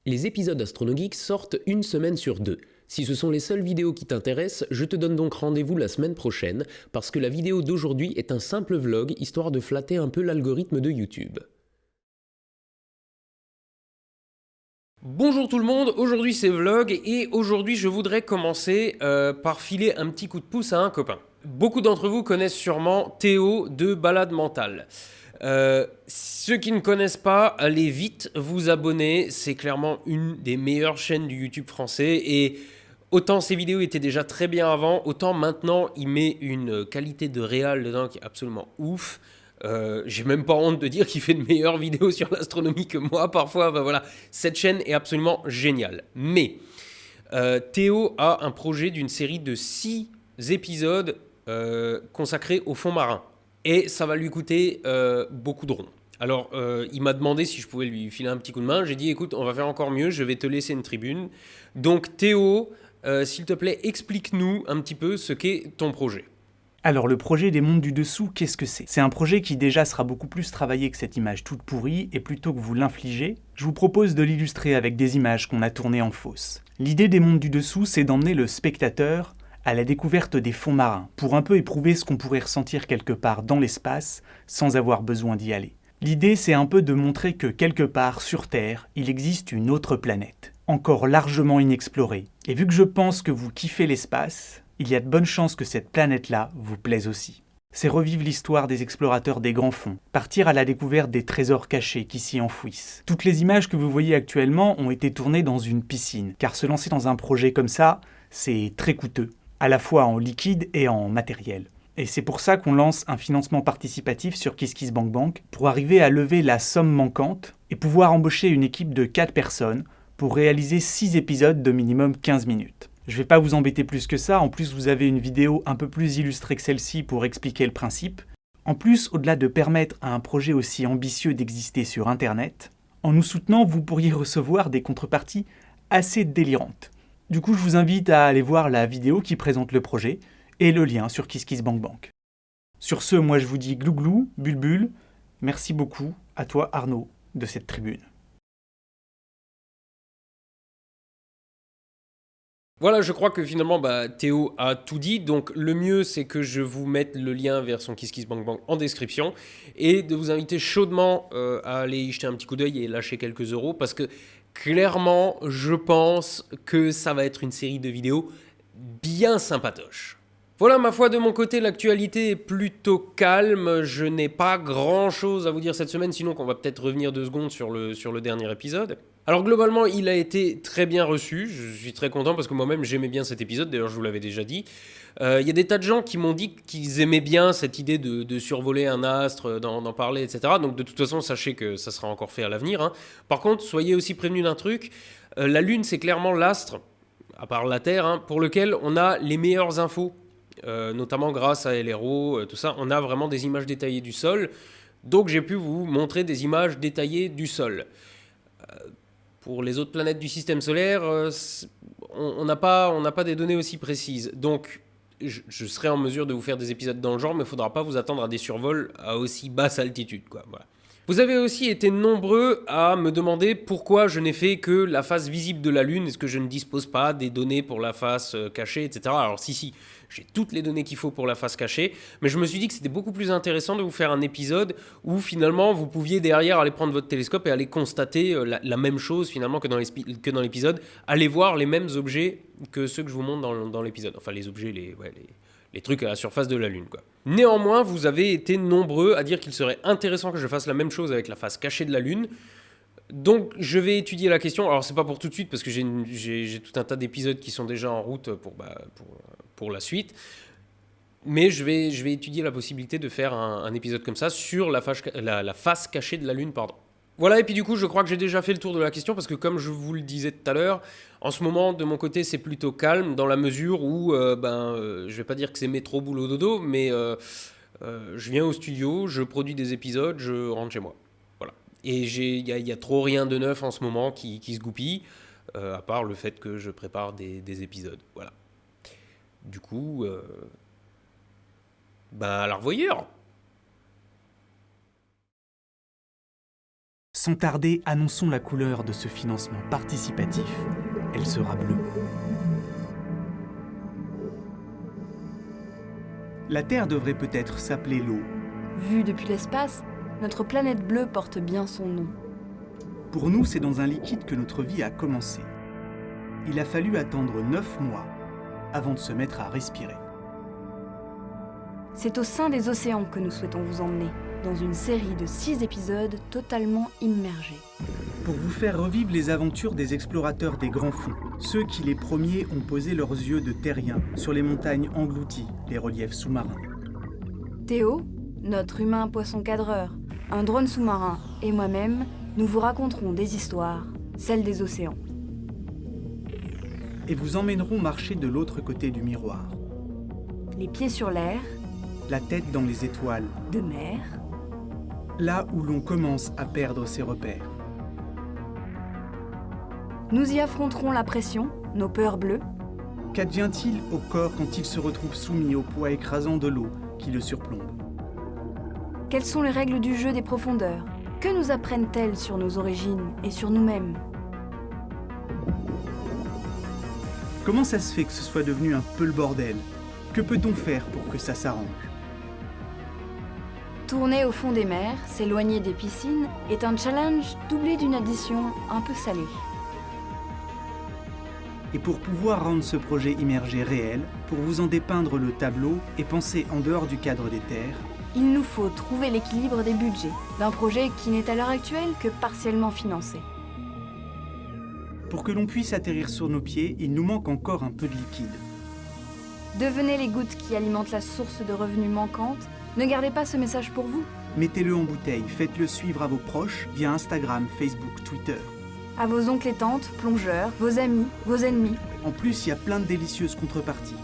Les épisodes AstronoGeek sortent une semaine sur deux. Si ce sont les seules vidéos qui t'intéressent, je te donne donc rendez-vous la semaine prochaine, parce que la vidéo d'aujourd'hui est un simple vlog, histoire de flatter un peu l'algorithme de YouTube. Bonjour tout le monde, aujourd'hui c'est vlog, et aujourd'hui je voudrais commencer par filer un petit coup de pouce à un copain. Beaucoup d'entre vous connaissent sûrement Théo de Balade Mentale. Ceux qui ne connaissent pas, allez vite vous abonner, c'est clairement une des meilleures chaînes du YouTube français et autant ses vidéos étaient déjà très bien avant, autant maintenant il met une qualité de réal dedans qui est absolument ouf. J'ai même pas honte de dire qu'il fait de meilleures vidéos sur l'astronomie que moi parfois. Ben voilà, cette chaîne est absolument géniale. Mais Théo a un projet d'une série de 6 épisodes consacrés au fond marin. Et ça va lui coûter beaucoup de ronds. Alors, il m'a demandé si je pouvais lui filer un petit coup de main. J'ai dit, écoute, on va faire encore mieux, je vais te laisser une tribune. Donc, Théo, s'il te plaît, explique-nous un petit peu ce qu'est ton projet. Alors le projet des mondes du dessous, qu'est-ce que c'est ? C'est un projet qui déjà sera beaucoup plus travaillé que cette image toute pourrie, et plutôt que vous l'infliger, je vous propose de l'illustrer avec des images qu'on a tournées en fausse. L'idée des mondes du dessous, c'est d'emmener le spectateur à la découverte des fonds marins, pour un peu éprouver ce qu'on pourrait ressentir quelque part dans l'espace, sans avoir besoin d'y aller. L'idée, c'est un peu de montrer que quelque part sur Terre, il existe une autre planète, encore largement inexplorée. Et vu que je pense que vous kiffez l'espace, il y a de bonnes chances que cette planète-là vous plaise aussi. C'est revivre l'histoire des explorateurs des grands fonds, partir à la découverte des trésors cachés qui s'y enfouissent. Toutes les images que vous voyez actuellement ont été tournées dans une piscine, car se lancer dans un projet comme ça, c'est très coûteux, à la fois en liquide et en matériel. Et c'est pour ça qu'on lance un financement participatif sur KissKissBankBank pour arriver à lever la somme manquante et pouvoir embaucher une équipe de 4 personnes pour réaliser 6 épisodes de minimum 15 minutes. Je vais pas vous embêter plus que ça, en plus vous avez une vidéo un peu plus illustrée que celle-ci pour expliquer le principe. En plus, au-delà de permettre à un projet aussi ambitieux d'exister sur Internet, en nous soutenant, vous pourriez recevoir des contreparties assez délirantes. Du coup, je vous invite à aller voir la vidéo qui présente le projet et le lien sur KissKissBankBank. Sur ce, moi je vous dis glouglou, bulbul, merci beaucoup à toi Arnaud de cette tribune. Voilà, je crois que finalement, Théo a tout dit. Donc, le mieux, c'est que je vous mette le lien vers son KissKissBankBank en description et de vous inviter chaudement à aller y jeter un petit coup d'œil et lâcher quelques euros parce que clairement, je pense que ça va être une série de vidéos bien sympatoche. Voilà, ma foi, de mon côté, l'actualité est plutôt calme. Je n'ai pas grand-chose à vous dire cette semaine, sinon qu'on va peut-être revenir 2 secondes sur le dernier épisode. Alors globalement, il a été très bien reçu. Je suis très content parce que moi-même, j'aimais bien cet épisode. D'ailleurs, je vous l'avais déjà dit. Il y a des tas de gens qui m'ont dit qu'ils aimaient bien cette idée de survoler un astre, d'en parler, etc. Donc de toute façon, sachez que ça sera encore fait à l'avenir, hein. Par contre, soyez aussi prévenus d'un truc. La Lune, c'est clairement l'astre, à part la Terre, hein, pour lequel on a les meilleures infos. Notamment grâce à LRO, tout ça, on a vraiment des images détaillées du sol. Donc j'ai pu vous montrer des images détaillées du sol. Pour les autres planètes du système solaire, on n'a pas des données aussi précises. Donc je serai en mesure de vous faire des épisodes dans le genre, mais il ne faudra pas vous attendre à des survols à aussi basse altitude, quoi. Voilà. Vous avez aussi été nombreux à me demander pourquoi je n'ai fait que la face visible de la Lune. Est-ce que je ne dispose pas des données pour la face cachée, etc. Alors si, j'ai toutes les données qu'il faut pour la face cachée. Mais je me suis dit que c'était beaucoup plus intéressant de vous faire un épisode où finalement vous pouviez derrière aller prendre votre télescope et aller constater la même chose finalement que dans l'épisode. Aller voir les mêmes objets que ceux que je vous montre dans l'épisode. Enfin les objets, les trucs à la surface de la Lune, quoi. Néanmoins, vous avez été nombreux à dire qu'il serait intéressant que je fasse la même chose avec la face cachée de la Lune. Donc, je vais étudier la question. Alors, c'est pas pour tout de suite, parce que j'ai tout un tas d'épisodes qui sont déjà en route pour la suite. Mais je vais étudier la possibilité de faire un épisode comme ça sur la face cachée de la Lune, pardon. Voilà, et puis du coup, je crois que j'ai déjà fait le tour de la question, parce que comme je vous le disais tout à l'heure, en ce moment, de mon côté, c'est plutôt calme, dans la mesure où, je vais pas dire que c'est métro, boulot, dodo, mais je viens au studio, je produis des épisodes, je rentre chez moi. Voilà. Et il y a trop rien de neuf en ce moment qui se goupille, à part le fait que je prépare des épisodes. Voilà. Du coup, à la revoyure. Sans tarder, annonçons la couleur de ce financement participatif. Elle sera bleue. La Terre devrait peut-être s'appeler l'eau. Vu depuis l'espace, notre planète bleue porte bien son nom. Pour nous, c'est dans un liquide que notre vie a commencé. Il a fallu attendre 9 mois avant de se mettre à respirer. C'est au sein des océans que nous souhaitons vous emmener, dans une série de 6 épisodes totalement immergés. Pour vous faire revivre les aventures des explorateurs des grands fonds, ceux qui les premiers ont posé leurs yeux de terriens sur les montagnes englouties, les reliefs sous-marins. Théo, notre humain poisson cadreur, un drone sous-marin et moi-même, nous vous raconterons des histoires, celles des océans. Et vous emmènerons marcher de l'autre côté du miroir. Les pieds sur l'air, La tête dans les étoiles, de mer, là où l'on commence à perdre ses repères. nous y affronterons la pression, nos peurs bleues, Qu'advient-il au corps quand il se retrouve soumis au poids écrasant de l'eau qui le surplombe? quelles sont les règles du jeu des profondeurs, que nous apprennent-elles sur nos origines et sur nous-mêmes? Comment ça se fait que ce soit devenu un peu le bordel? Que peut-on faire pour que ça s'arrange? Tourner au fond des mers, s'éloigner des piscines, est un challenge doublé d'une addition un peu salée. Et pour pouvoir rendre ce projet immergé réel, pour vous en dépeindre le tableau et penser en dehors du cadre des terres, Il nous faut trouver l'équilibre des budgets d'un projet qui n'est à l'heure actuelle que partiellement financé. pour que l'on puisse atterrir sur nos pieds, il nous manque encore un peu de liquide. Devenez les gouttes qui alimentent la source de revenus manquante. Ne gardez pas ce message pour vous. Mettez-le en bouteille, faites-le suivre à vos proches via Instagram, Facebook, Twitter. À vos oncles et tantes, plongeurs, vos amis, vos ennemis. En plus, il y a plein de délicieuses contreparties.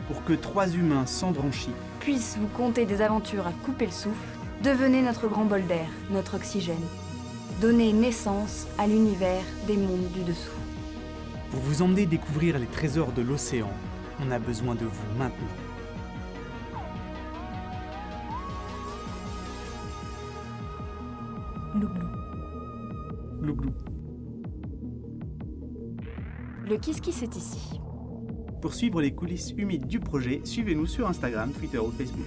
Pour que 3 humains sans branchies Puissent vous conter des aventures à couper le souffle, devenez notre grand bol d'air, notre oxygène. Donnez naissance à l'univers des mondes du dessous. pour vous emmener découvrir les trésors de l'océan, on a besoin de vous maintenant. Glouglou. Glouglou. Le Kiss Kiss est ici. Pour suivre les coulisses humides du projet, suivez-nous sur Instagram, Twitter ou Facebook.